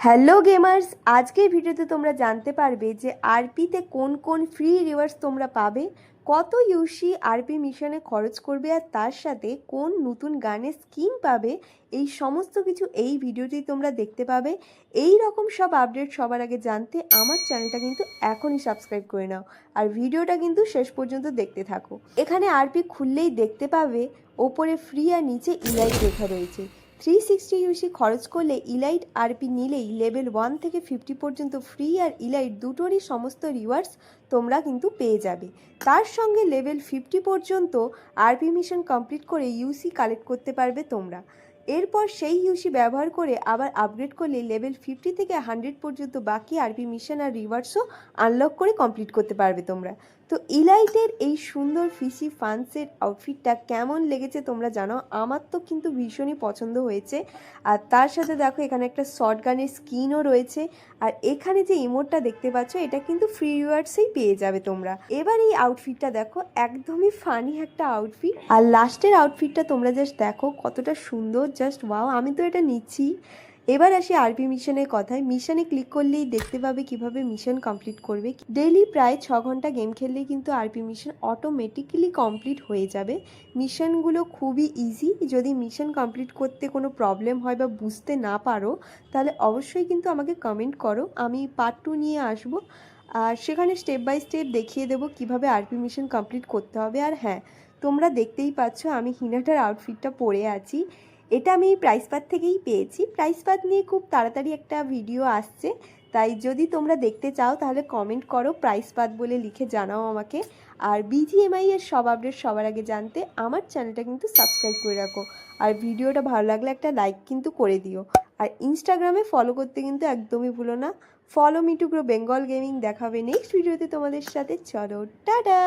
Hello gamers, আজকের ভিডিওতে তোমরা জানতে পারবে যে আরপিতে কোন কোন ফ্রি রিওয়ার্ডস তোমরা পাবে, কত ইউসি আরপি মিশনে খরচ করবে, আর তার সাথে কোন নতুন গানের স্কিন পাবে। এই সমস্ত কিছু এই ভিডিওটি তোমরা দেখতে পাবে। এই রকম সব আপডেট সবার আগে জানতে আমার চ্যানেলটা কিন্তু এখনই সাবস্ক্রাইব করে নাও, আর ভিডিওটা কিন্তু শেষ পর্যন্ত দেখতে থাকো। এখানে আরপি খুললেই দেখতে পাবে ওপরে ফ্রি আর নিচে ইলাইট লেখা রয়েছে। 360 ইউসি খরচ করলে ইলাইট আরপি নিলেই লেভেল 1 থেকে 50 পর্যন্ত ফ্রি আর ইলাইট দুটোরই সমস্ত রিওয়ার্ডস তোমরা কিন্তু পেয়ে যাবে। তার সঙ্গে লেভেল 50 পর্যন্ত আরপি মিশন কমপ্লিট করে ইউসি কালেক্ট করতে পারবে তোমরা। এরপর সেই ইউসি ব্যবহার করে আবার আপগ্রেড করলে লেভেল 50 থেকে 100 পর্যন্ত বাকি আরপি মিশন আর রিওয়ার্ডসও আনলক করে কমপ্লিট করতে পারবে তোমরা। তো ইলাইটের এই সুন্দর ফিসি ফানসের আউটফিটটা কেমন লেগেছে তোমরা জানো। আমার তো কিন্তু ভীষণই পছন্দ হয়েছে। আর তার সাথে দেখো এখানে একটা শর্ট গানের স্কিনও রয়েছে। আর এখানে যে ইমোটটা দেখতে পাচ্ছ এটা কিন্তু ফ্রি রিওয়ার্ডসেই পেয়ে যাবে তোমরা। এবার এই আউটফিটটা দেখো, একদমই ফানি একটা আউটফিট। আর লাস্টের আউটফিটটা তোমরা জাস্ট দেখো কতটা সুন্দর, জাস্ট ওয়াও, আমি তো এটা নিচ্ছি। এবার আসি আরপি মিশনের কথায়। মিশনে ক্লিক করলেই দেখতে পাবে কিভাবে মিশন কমপ্লিট করবে। ডেইলি প্রায় 6 ঘন্টা গেম খেললেই কিন্তু আরপি মিশন অটোমেটিক্যালি কমপ্লিট হয়ে যাবে। মিশনগুলো খুবই ইজি। যদি মিশন কমপ্লিট করতে কোনো প্রবলেম হয় বা বুঝতে না পারো তাহলে অবশ্যই কিন্তু আমাকে কমেন্ট করো, আমি পার্ট 2 নিয়ে আসবো। আর সেখানে স্টেপ বাই স্টেপ দেখিয়ে দেবো কিভাবে আরপি মিশন কমপ্লিট করতে হবে। আর হ্যাঁ, তোমরা দেখতেই পাচ্ছ আমি হিনাটার আউটফিটটা পরে আছি। এটা আমি প্রাইস পাত থেকেই পেয়েছি। প্রাইস পাত নিয়ে খুব তাড়াতাড়ি একটা ভিডিও আসছে, তাই যদি তোমরা দেখতে চাও তাহলে কমেন্ট করো, প্রাইস পাত বলে লিখে জানাও আমাকে। আর বিজিএমআই এর সব আপডেট সবার আগে জানতে আমার চ্যানেলটা কিন্তু সাবস্ক্রাইব করে রাখো। আর ভিডিওটা ভালো লাগলে একটা লাইক কিন্তু করে দিও। আর ইনস্টাগ্রামে ফলো করতে কিন্তু একদমই ভুলো না। Follow me to grow Bengal gaming. দেখাবে নেক্সট ভিডিওতে তোমাদের সাথে। চলো টাটা।